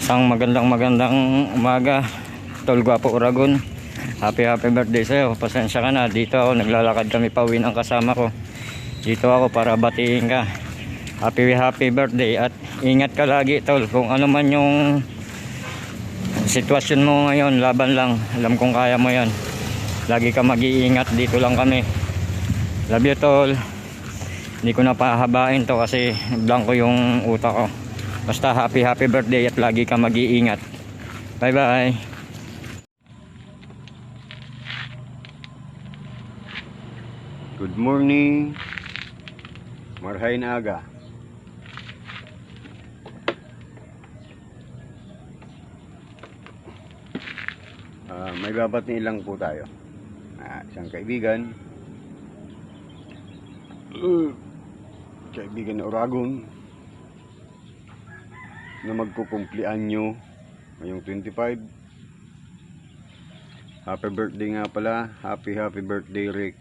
Isang magandang umaga, Tol Guapo Uragon. Happy birthday sa'yo. Pasensya ka na, dito ako naglalakad kami pauwi ng kasama ko. Dito ako para batiin ka. Happy birthday at ingat ka lagi, Tol. Kung ano man yung sitwasyon mo ngayon, laban lang. Alam kong kaya mo yan. Lagi ka mag-iingat, dito lang kami. Love you, Tol. Hindi ko na pahabain to kasi blanco yung utak ko. Basta happy birthday at lagi ka mag-iingat. Bye bye. Good morning. Marhay na aga. May babatiin lang po tayo. Isang kaibigan. Kaibigan na Uragon na magkukumplian nyo ngayong 25. Happy birthday nga pala. Happy birthday, Rick.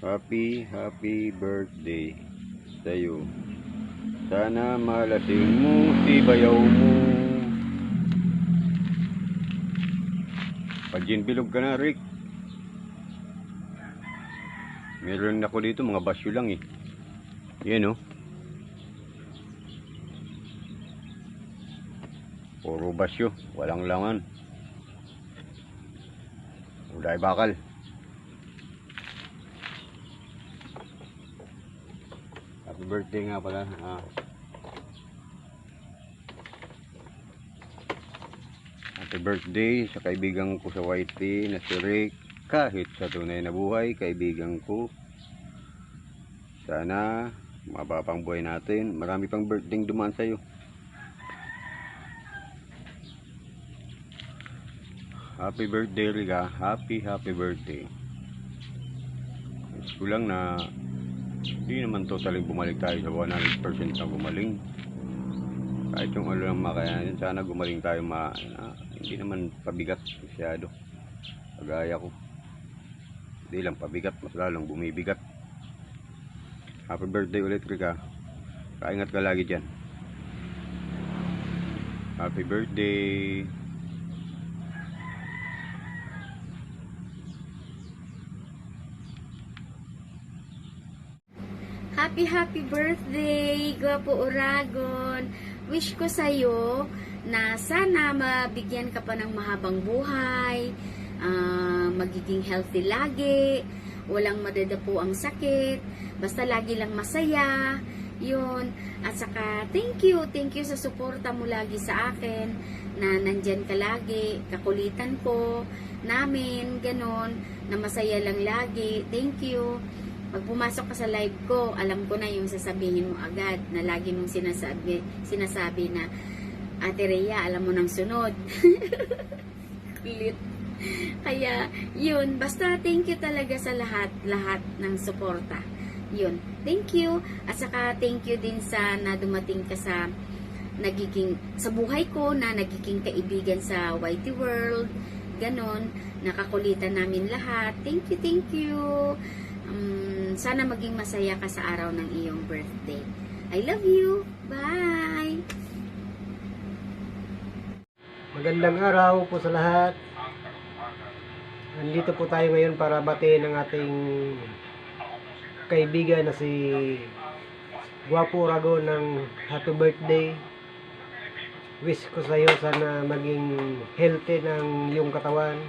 Happy birthday sa'yo. Sana malasing mo si bayaw mo. Pag-gin bilog ka na, Rick. Meron ako dito mga basyo lang eh. Yan oh. Puro basyo, walang laman. Uday bakal. Happy birthday nga pala. Happy birthday sa kaibigan ko sa YT na si Rick. Kahit sa tunay na buhay, kaibigan ko. Sana mababang buhay natin. Marami pang birthday dumaan sa'yo. Happy birthday, Riga. Happy birthday. Gusto lang na hindi naman totally bumalik tayo sa 100% na gumaling. Kahit yung ano lang makayanin, sana gumaling tayo hindi naman pabigat masyado. Kagaya ko. Hindi lang pabigat, mas lalong bumibigat. Happy birthday ulit, Rika. Kaingat ka lagi dyan. Happy birthday. Happy birthday, Guapo Uragon. Wish ko sa'yo na sana mabigyan ka pa ng mahabang buhay, magiging healthy lagi, walang madadapo ang sakit, basta lagi lang masaya, yun. At saka thank you sa suporta mo lagi sa akin, na nandyan ka lagi, kakulitan ko namin, ganon, na masaya lang lagi. Thank you. Pag pumasok ka sa live ko, alam ko na yung sasabihin mo agad, na lagi mong sinasabi na, Ate Rhea, alam mo nang sunod. Kulit. Kaya, yun, basta thank you talaga sa lahat ng suporta. Yun, thank you. At saka thank you din sa na dumating ka sa buhay ko, na nagiging kaibigan sa YT World. Ganon, nakakulitan namin lahat. Thank you. Sana maging masaya ka sa araw ng iyong birthday. I love you. Bye! Magandang araw po sa lahat. Nandito po tayo ngayon para batiin ang ating kaibigan na si Guapo Uragon ng happy birthday. Wish ko sa iyo sana maging healthy ng iyong katawan.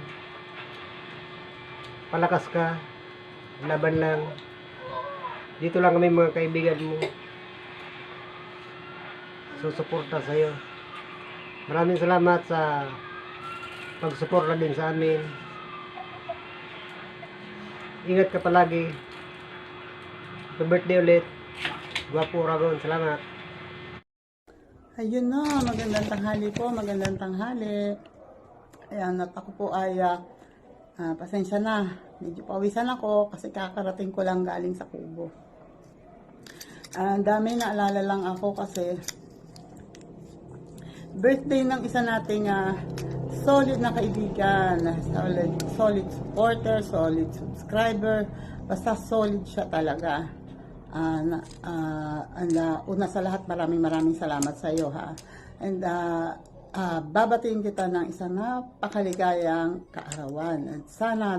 Palakas ka. Laban lang. Dito lang kami mga kaibigan mo. Susuporta sa iyo. Maraming salamat sa pagsuporta din sa amin. Ingat ka palagi. Happy birthday ulit. Guapo Uragon. Salamat. Ayun na, magandang tanghali. Ayan, at ako po ay pasensya na. Medyo pawisan ako kasi kakarating ko lang galing sa Kubo. Dami naalala lang ako kasi birthday ng isa nating solid na kaibigan, solid supporter, solid subscriber, Basta solid siya talaga. Una sa lahat, maraming salamat sa iyo, ha. And babatiin kita ng isang napakaligayang kaarawan. At sana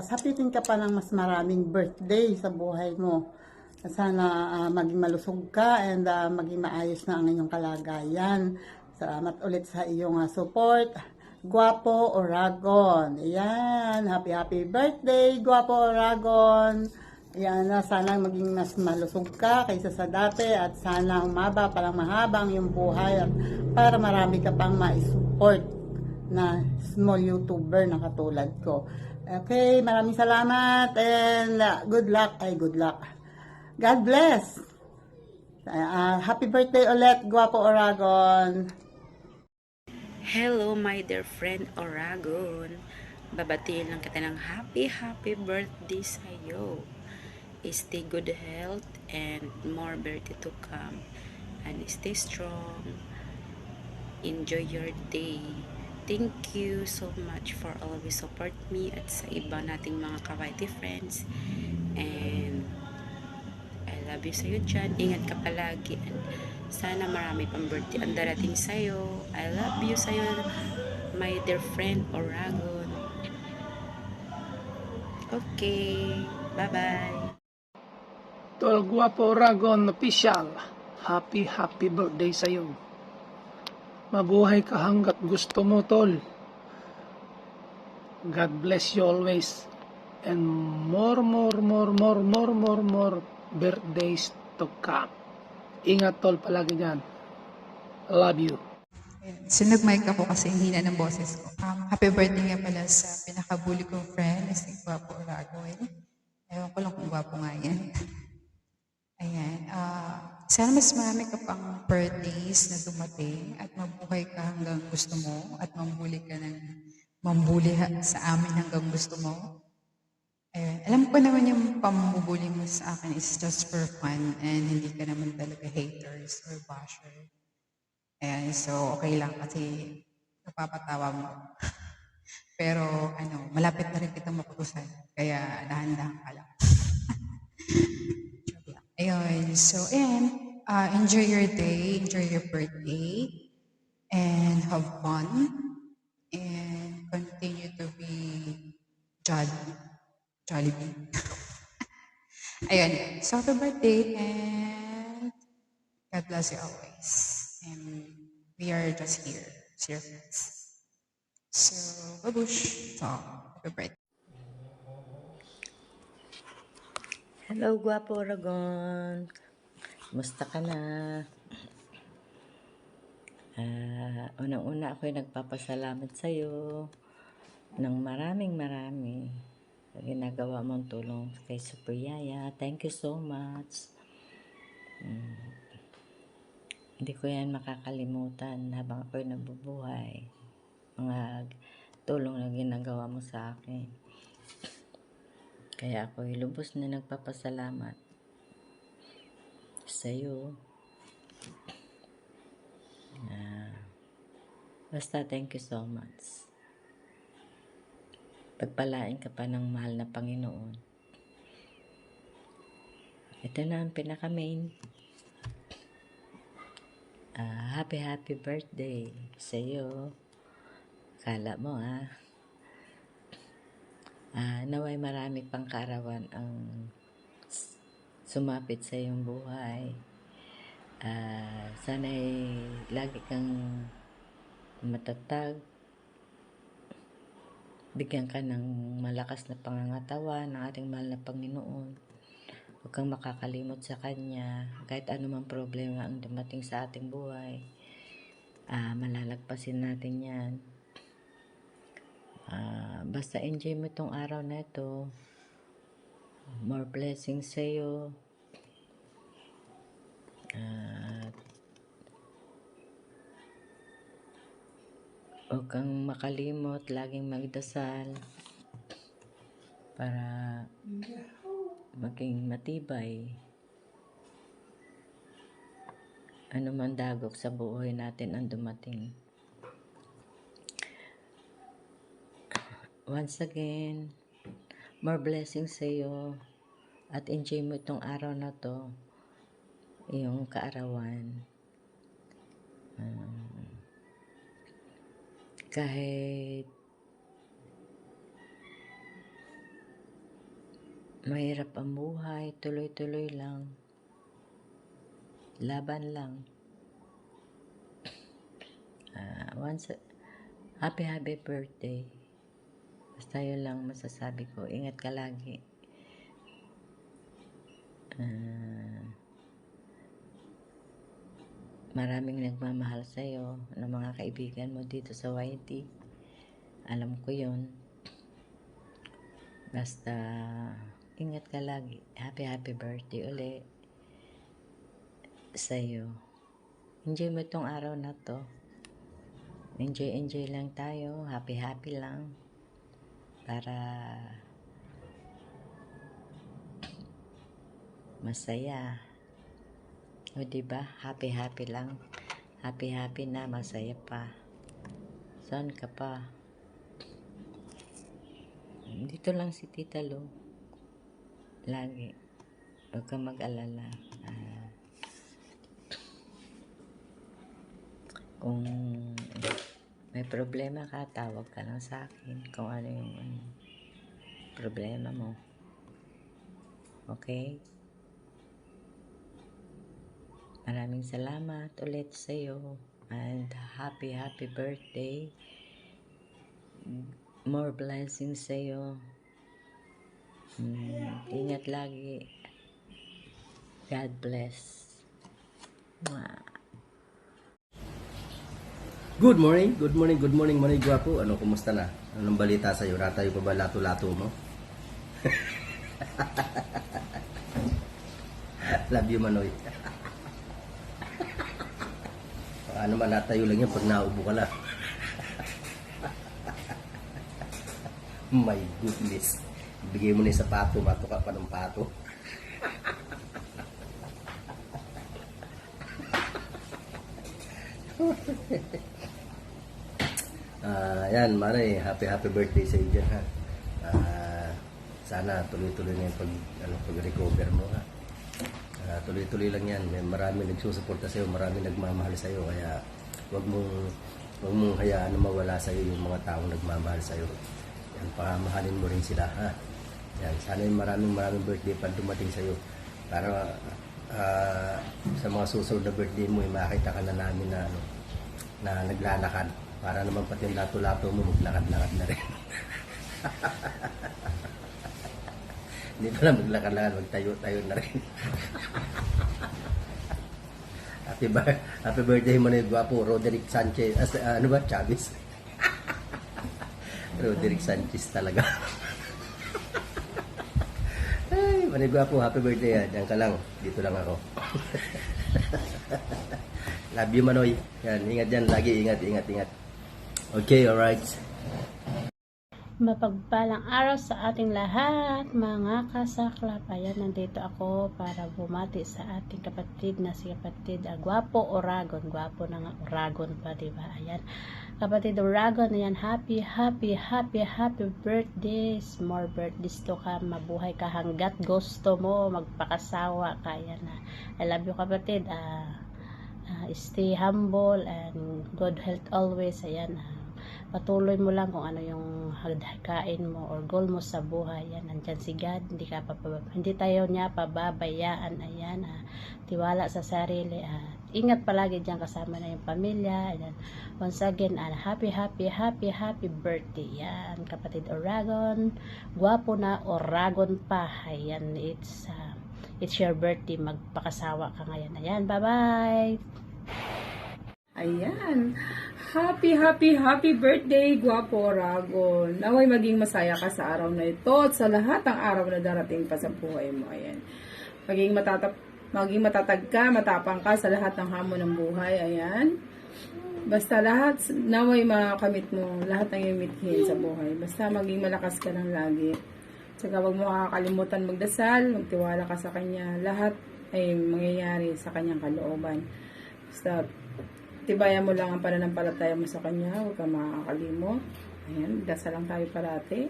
sapitin ka pa ng mas maraming birthday sa buhay mo. Sana maging malusog ka and maging maayos na ang inyong kalagayan. Salamat ulit sa iyong support. Guapo Oragon. Ayan. Happy birthday, Guapo Oragon. Ayan, sana maging mas malusog ka kaysa sa dati at sana umaba palang mahabang yung buhay at para marami ka pang ma-support na small YouTuber na katulad ko. Okay, maraming salamat and good luck. God bless. Happy birthday ulit, Guapo Oragon. Hello, my dear friend Oragon. Babatiin lang kita ng happy birthday sa'yo. Stay good health and more birthday to come. And stay strong. Enjoy your day. Thank you so much for always support me at sa iba nating mga kawaiti friends. And I love you sa'yo dyan. Ingat ka palagi. And sana marami pang birthday ang darating sa'yo. I love you sa'yo, my dear friend Oragon. Okay. Bye-bye. Tol Guapo Oragon Official, happy birthday sa'yo. Mabuhay ka hanggat gusto mo, Tol. God bless you always. And more birthdays to come. Ingat, Tol, palagi dyan. Love you. Sunog mic ako kasi hindi na ng boses ko. Happy birthday nga pala sa pinakabuli kong friend na si Guapo Oragon. Ewan ko lang kung guwapo nga yan. Ayan. Sana mas marami ka pang birthdays na dumating at mabuhay ka hanggang gusto mo at mambuli ka ng sa amin hanggang gusto mo. Ayan. Alam ko naman yung pambubuli mo sa akin is just for fun and hindi ka naman talaga haters or basher. Ayan. So, okay lang kasi napapatawa mo. Pero, malapit na rin kitang maputusan. Kaya, dahan-dahan ka lang. Ayun. So, enjoy your day, enjoy your birthday, and have fun, and continue to be Jollibee. Ayun. So, happy birthday, and God bless you always. And we are just here, as your friends. So, babush. So, happy birthday. Hello, Guapo Oragon. Musta ka na? Unang-una ako'y nagpapasalamat sa'yo ng maraming sa ginagawa mong tulong kay Super Yaya. Thank you so much. Hindi ko yan makakalimutan habang ako'y nabubuhay. Mga tulong na ginagawa mo sa akin. Kaya ako'y lubos na nagpapasalamat sa iyo. Basta thank you so much. Pagpalain ka pa ng mahal na Panginoon. Ito na ang pinaka-main. Happy birthday sa iyo. Kala mo naway marami pang kaarawan ang sumapit sa iyong buhay. Sana'y lagi kang matatag. Bigyan ka ng malakas na pangangatawan ng ating mahal na Panginoon. Huwag kang makakalimot sa Kanya. Kahit anumang problema ang dumating sa ating buhay, malalagpasin natin yan. Basta enjoy mo itong araw na ito. More blessings sa iyo. Huwag kang makalimot, laging magdasal para maging matibay. Ano man dagok sa buhay natin ang dumating. Once again, more blessings sa'yo at enjoy mo itong araw na to, yung kaarawan. Kahit mahirap ang buhay, tuloy-tuloy lang. Laban lang. Happy birthday. Basta yun lang masasabi ko. Ingat ka lagi. Maraming nagmamahal sa'yo ng mga kaibigan mo dito sa YT. Alam ko yun. Basta ingat ka lagi. Happy birthday uli sa'yo. Enjoy mo itong araw na to. Enjoy lang tayo. Happy lang. Para masaya. O diba? Happy lang. Happy na, masaya pa. Saan ka pa? Dito lang si Tita Lu. Lagi. Huwag kang mag-alala. Kung may problema ka, tawag ka lang sa akin. Kung ano yung problema mo. Okay? Maraming salamat ulit sa iyo and happy birthday. More blessings sa iyo. Ingat lagi. God bless. Good morning, Manoy Guwapo. Ano, kumusta na? Anong balita sa'yo? Ratayo pa ba lato-lato mo? Love you, Manoy. Ano man, natayo lang yan pag naubo ka na. My goodness. Bigay mo na yung sapato, mato ka pa ng pato. Yan, Mare, happy birthday sa iyo dyan, ha. Sana tuloy-tuloy na yung pag-recover mo, ha. Tuloy-tuloy lang yan. May marami nagsusuporta sa iyo, marami nagmamahal sa iyo, kaya wag mong hayaan na mawala sa iyo yung mga taong nagmamahal sa iyo. Yan, pamahalin mo rin sila, ha. Yan, sana yung maraming birthday pa dumating sa iyo para sa mga susunod na birthday mo, makita ka na namin na naglalakad, para naman pati yung lato-lato mo maglakad-lakad na rin. Hindi pala maglakad-lakad, magtayo-tayo na rin. Happy birthday mo na yung Guwapo, Roderick Sanchez. Chavez? Roderick Sanchez talaga. Ay, Manoy Guwapo, happy birthday yan. Diyan ka lang, dito lang ako. Love you, Manoy. Yan, ingat dyan, lagi ingat. Okay, alright. Mapagpalang araw sa ating lahat, mga kasaklap. Ayan, nandito ako para bumati sa ating kapatid na si kapatid Guwapo Oragon. Guwapo na nga, Oragon pa, diba? Ayan, kapatid Oragon, ayan, happy birthdays. More birthdays to come. Mabuhay ka hanggat gusto mo, magpakasawa ka. Ayan, I love you, kapatid. Stay humble and good health always. Ayan, patuloy mo lang kung ano yung hagkain mo or goal mo sa buhay. Yan, nandyan si God, hindi tayo niya pababayaan. Ayan, tiwala sa sarili, ingat palagi dyan, kasama na yung pamilya. Ayan, once again, happy birthday. Yan, kapatid Oragon, Guwapo na, Oragon pa. Ayan, it's your birthday, magpakasawa ka ngayon. Ayan, bye bye. Ayan. Happy birthday, Guwapo Oragon. Naway maging masaya ka sa araw na ito at sa lahat ng araw na darating pa sa buhay mo. Ayan. Maging matatag ka, matapang ka sa lahat ng hamon ng buhay. Ayan. Basta lahat, naway makamit mo lahat ng iyong mithin sa buhay. Basta maging malakas ka lang lagi. Saka huwag mo kakalimutan magdasal, magtiwala ka sa Kanya. Lahat ay mangyayari sa Kanyang kalooban. Basta tibayan mo lang ang pananampalataya mo sa Kanya, huwag kang makakalimot. Ayan, dasal lang tayo parati.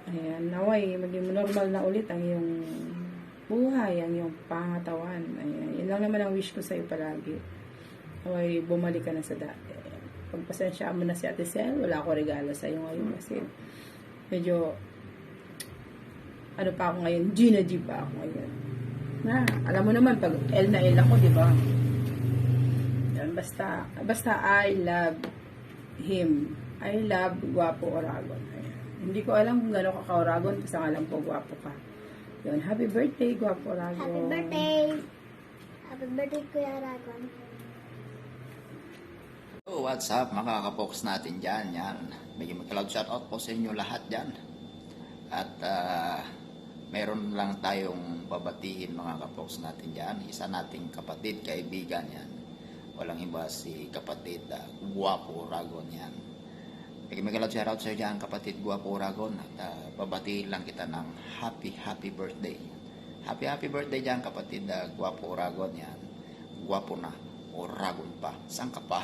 Ayan, naway, maging normal na ulit ang iyong buhay, ang iyong pangatawan. Ayan, yun lang naman ang wish ko sa'yo palagi. Naway, bumalik ka na sa dati. Pagpasensyaan mo na si Ate Sel, wala ako regalo sa'yo ngayon kasi medyo, ano pa ako ngayon, G na G pa ako ngayon. Na, alam mo naman, pag L na L ako, di ba? Basta I love him. I love Guwapo Oragon. Ayan. Hindi ko alam kung gano'n ka ka-Oragon, basta alam ko guwapo ka. Yun, happy birthday, Guwapo Oragon. Happy birthday! Happy birthday, Kuya Oragon. So, what's up mga kapoks natin dyan? Yan. May mag-cloud shoutout po sa inyo lahat dyan. At meron lang tayong babatiin mga kapoks natin dyan. Isa nating kapatid, kaibigan yan. Walang iba si kapatid Guwapo Oragon yan. May mag-cloud shoutout sa iyo dyan kapatid Guwapo Oragon. At babatiin lang kita ng happy birthday. Happy birthday dyan kapatid Guwapo Oragon yan. Guwapo na. Oragon pa. Saan ka pa?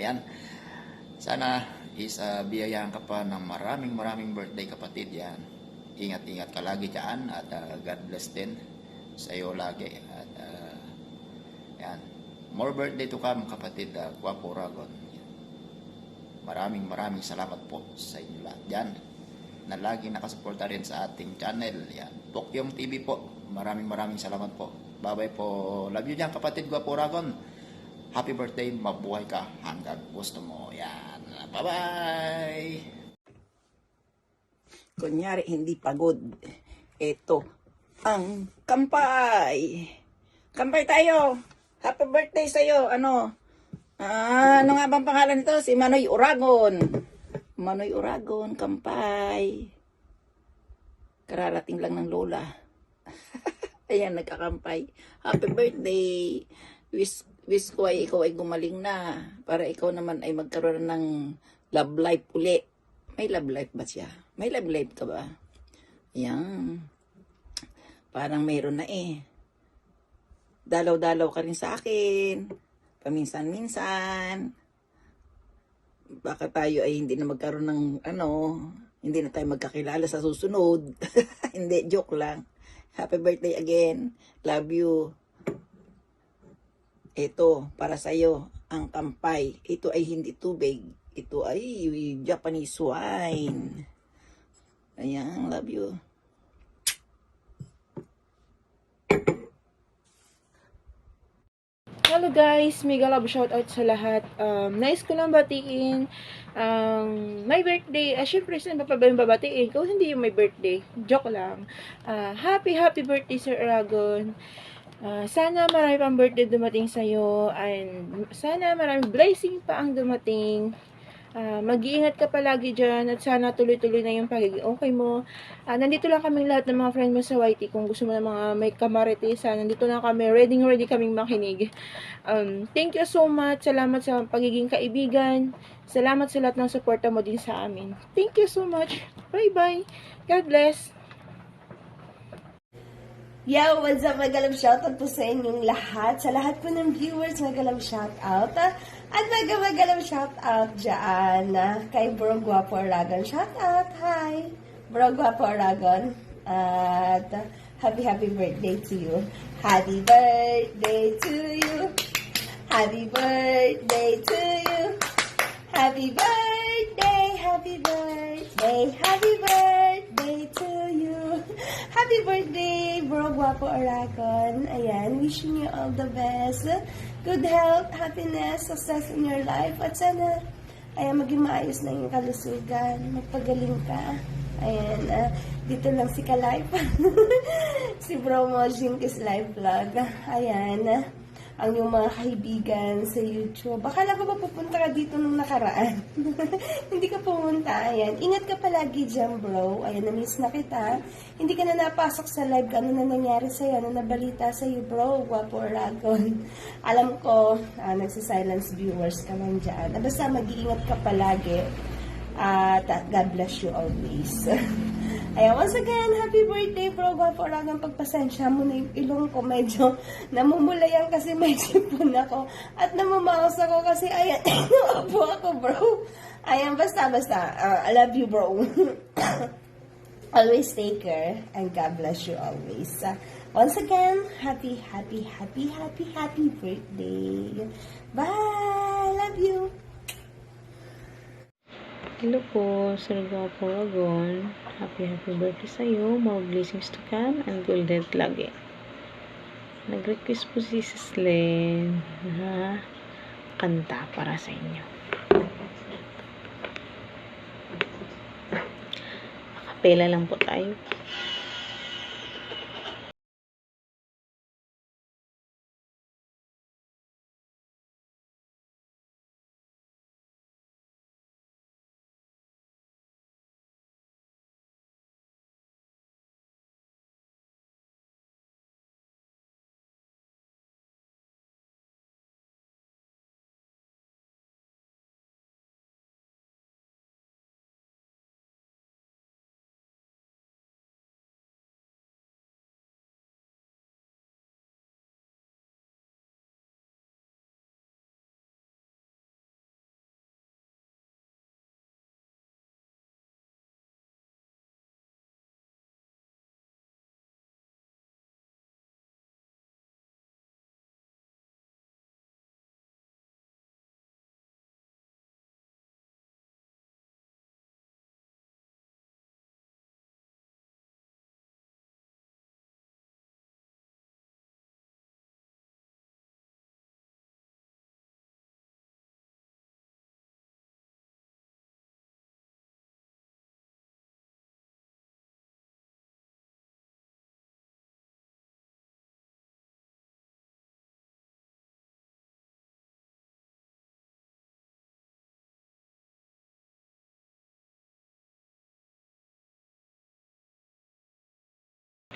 Ayan. Sana biyayaan ka pa ng maraming birthday kapatid yan. Ingat ka lagi dyan at God bless din sa iyo lagi. At yan. More birthday to come kapatid Guwapo Oragon. Maraming salamat po sa inyo lahat dyan na lagi nakasuporta rin sa ating channel. Yan. Pokyong TV po. Maraming salamat po. Bye po. Love you dyan kapatid Guwapo Oragon. Happy birthday, mabuhay ka hanggang gusto mo. Yan. Bye-bye! Kunyari, hindi pagod. Ito, ang kampay. Kampay tayo. Happy birthday sa'yo. Ano nga bang pangalan nito? Si Manoy Oragon. Manoy Oragon, kampay. Kararating lang ng lola. Ayan, nagkakampay. Happy birthday. Wish ko ay ikaw ay gumaling na para ikaw naman ay magkaroon ng love life uli. May love life ba siya? May love life ka ba? Yan. Parang mayroon na eh. Dalaw-dalaw ka rin sa akin. Paminsan-minsan. Baka tayo ay hindi na magkaroon ng hindi na tayo magkakilala sa susunod. Hindi, joke lang. Happy birthday again. Love you. Ito, para sa'yo, ang kampay. Ito ay hindi tubig. Ito ay Japanese wine. Ayan, love you. Hello guys, mega love shoutout sa lahat. Nice ko lang batiin my birthday. Syempre, saan pa ba yung babatiin? Kung hindi yung my birthday, joke lang. Happy birthday Sir Oragon. Sana marami pang birthday dumating sa'yo, and sana maraming blessing pa ang dumating. Mag-iingat ka palagi dyan, at sana tuloy-tuloy na yung pagiging okay mo. Nandito lang kaming lahat ng mga friend mo sa YT. Kung gusto mo ng mga may kamaritisan, nandito lang kami, ready kaming makinig. Thank you so much. Salamat sa pagiging kaibigan. Salamat sa lahat ng suporta mo din sa amin. Thank you so much. Bye-bye. God bless. Yo, what's up? Magalang shoutout po sa inyong lahat. Sa lahat po ng viewers, magalang shoutout. At magalang shoutout dyan kay Bro Guwapo Oragon. Shoutout! Hi! Bro Guwapo Oragon. At happy birthday to you. Happy birthday to you. Happy birthday to you. Happy birthday, happy birthday, happy birthday to you. Happy birthday, Bro Guwapo Oragon. Ayan, wishing you all the best. Good health, happiness, success in your life. At sana, ayan, maging maayos na yung kalusugan. Magpagaling ka. Ayan, dito lang si Ka-Life. Si Bro Mojing Kiss Live Vlog. Ayan, ang yung mga kaibigan sa YouTube. Bakala ko ba pupunta ka dito nung nakaraan? Hindi ka pumunta. Ayan. Ingat ka palagi dyan, bro. Ayan, na-miss na kita. Hindi ka na napasok sa live. Ano na nangyari sa'yo? Ano na balita sa'yo, bro? Guwapo Oragon. Alam ko, nagsa-silence viewers ka lang dyan. Basta mag-iingat ka palagi. At God bless you always. Ayan, once again, happy birthday, Bro Guwapo Oragon. Pagpasensya mo na yung ilong ko, medyo namumulayan kasi may sipon ako. At namamaos ako kasi, ayan, naupo ako, bro. Ayan, basta. I love you, bro. Always take care and God bless you always. Once again, happy birthday. Bye! Love you! Hello po, Sir Gwapo Ragon. Happy birthday sa'yo. More blessings to come and good health lagi. Nag-request po si Sislene na kanta para sa inyo. Akapela lang po tayo.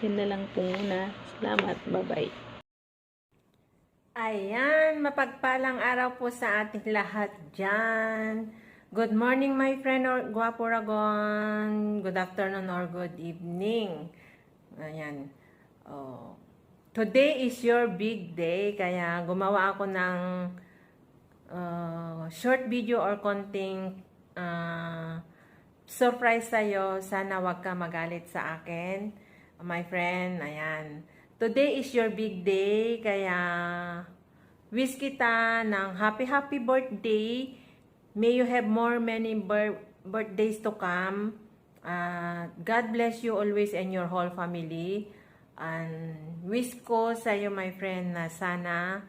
Yan na lang po muna. Salamat. Bye-bye. Ayan, mapagpalang araw po sa ating lahat dyan. Good morning, my friend Gwapo Ragon. Good afternoon or good evening. Ayan. Oh. Today is your big day, kaya gumawa ako ng short video or konting surprise sa'yo. Sana wag ka magalit sa akin, my friend. Ayan. Today is your big day, kaya wish kita ng happy birthday. May you have many birthdays to come. God bless you always and your whole family. And wish ko sa iyo, my friend, na sana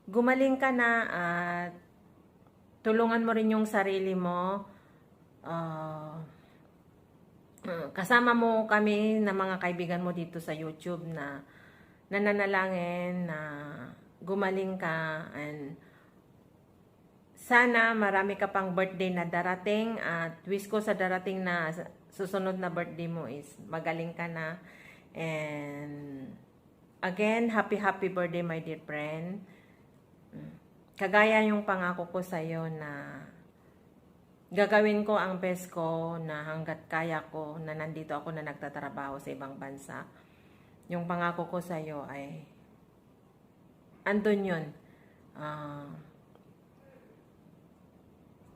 gumaling ka na at tulungan mo rin yung sarili mo. Kasama mo kami na mga kaibigan mo dito sa YouTube na nananalangin na gumaling ka, and sana marami ka pang birthday na darating, at wish ko sa darating na susunod na birthday mo is magaling ka na. And again, happy birthday, my dear friend. Kagaya yung pangako ko sa iyo na gagawin ko ang best ko na hanggat kaya ko, na nandito ako na nagtatrabaho sa ibang bansa. Yung pangako ko sa iyo ay andun yun.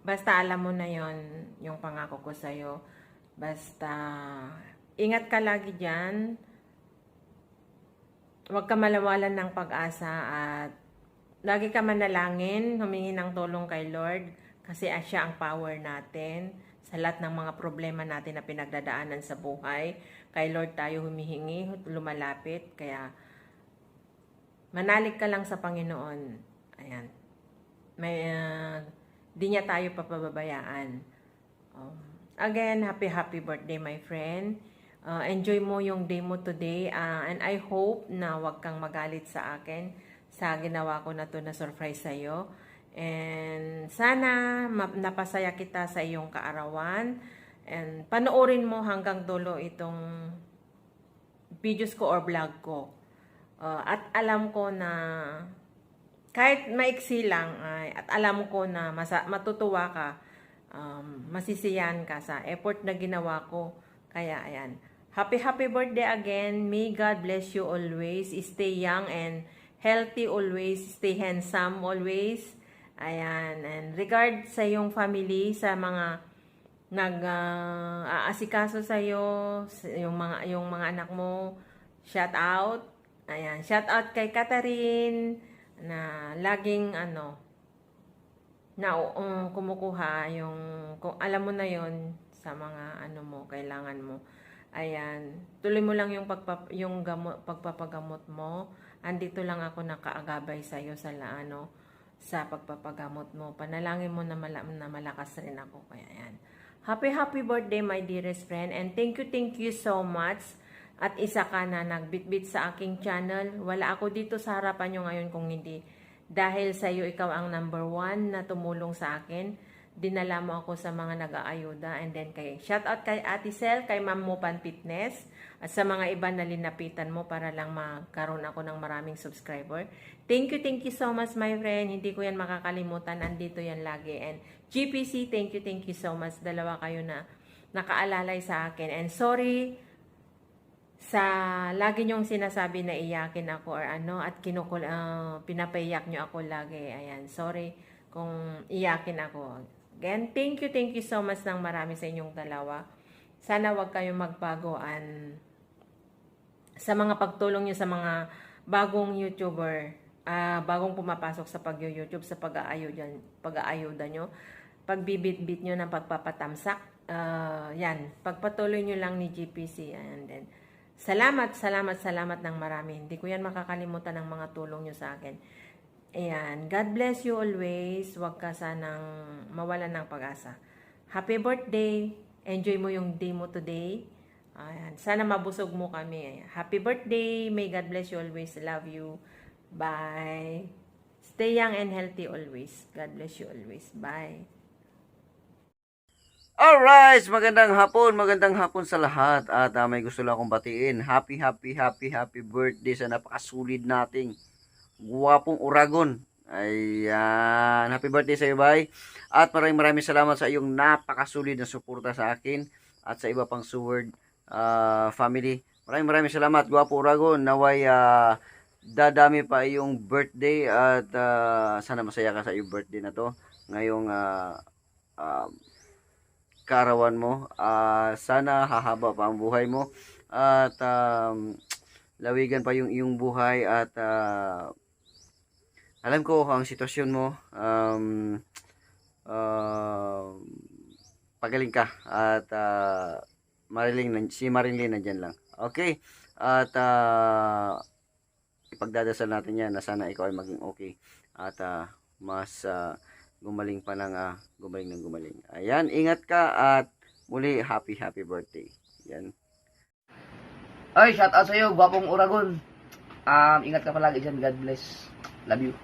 Basta alam mo na yon yung pangako ko sa iyo. Basta ingat ka lagi dyan. Huwag ka malawalan ng pag-asa at lagi ka manalangin, humingi ng tulong kay Lord. Kasi siya ang power natin sa lahat ng mga problema natin na pinagdadaanan sa buhay. Kay Lord tayo humihingi, lumalapit. Kaya manalig ka lang sa Panginoon. Ayan. Di niya tayo papababayaan. Again, happy birthday, my friend. Enjoy mo yung day mo today. And I hope na wag kang magalit sa akin sa ginawa ko na to na surprise sa'yo. And sana napasaya kita sa iyong kaarawan. And panoorin mo hanggang dulo itong videos ko or vlog ko. At alam ko na kahit maiksi lang, at alam ko na matutuwa ka, masisiyan ka sa effort na ginawa ko. Kaya ayan. Happy birthday again. May God bless you always. Stay young and healthy always. Stay handsome always. Ayan, and regard sa iyong family, sa mga nag-aasikaso sa iyo, yung mga anak mo, shout out. Ayan, shout out kay Catherine na laging kumukuha yung, kung alam mo na yon sa mga mo, kailangan mo. Ayan, tuloy mo lang yung pagpapagamot mo. Andito lang ako nakaagabay sa iyo sa pagpapagamot mo. Panalangin mo na malakas rin ako. Kaya yan. Happy birthday my dearest friend, and thank you so much. At isa ka na nagbitbit sa aking channel. Wala ako dito sa harapan nyo ngayon kung hindi dahil sa iyo, ikaw ang number 1 na tumulong sa akin. Dinala mo ako sa mga nag-aayuda, and then shout out kay Ate Sel, kay Ma'am Mupan Fitness, at sa mga iba na linapitan mo para lang magkaroon ako ng maraming subscriber. Thank you so much my friend. Hindi ko yan makakalimutan. Andito yan lagi. And GPC, thank you so much. Dalawa kayo na nakaalalay sa akin. And sorry sa lagi nyong sinasabi na iyakin ako or at pinapaiyak nyo ako lagi. Ayan, sorry kung iyakin ako. Again, thank you so much ng marami sa inyong dalawa. Sana wag kayong magbagoan sa mga pagtulong nyo sa mga bagong YouTuber, bagong pumapasok sa pag-YouTube, sa pag-aayuda nyo, pagbibit-bit nyo ng pagpapatamsak. Yan, pagpatuloy nyo lang ni GPC. And then, salamat ng marami. Hindi ko yan makakalimutan ng mga tulong nyo sa akin. Ayan, God bless you always. Huwag ka sanang mawalan ng pag-asa. Happy birthday! Enjoy mo yung day mo today. Ayan, sana mabusog mo kami. Ayan. Happy birthday! May God bless you always. Love you. Bye! Stay young and healthy always. God bless you always. Bye! Alright, magandang hapon sa lahat. At may gusto lang akong batiin. Happy birthday sa napakasulid nating guwapong Uragon. Ayan, happy birthday sa iyo, bye. At maraming salamat sa iyong napakasulid na suporta sa akin at sa iba pang Sword family. Maraming salamat, Guwapo Uragon. Naway dadami pa iyong birthday at sana masaya ka sa iyong birthday na to. Ngayong karawan mo. Sana hahaba pa ang buhay mo at lawigan pa yung iyong buhay at alam ko ang sitwasyon mo, pagaling ka at si Marilyn nandyan lang. Okay? At ipagdadasal natin yan na sana ikaw ay maging okay at mas gumaling pa ng gumaling. Ayan, ingat ka at muli happy birthday. Yan. Ay, shout out sa iyo, Guwapong Uragon. Ingat ka palagi dyan. God bless. Love you.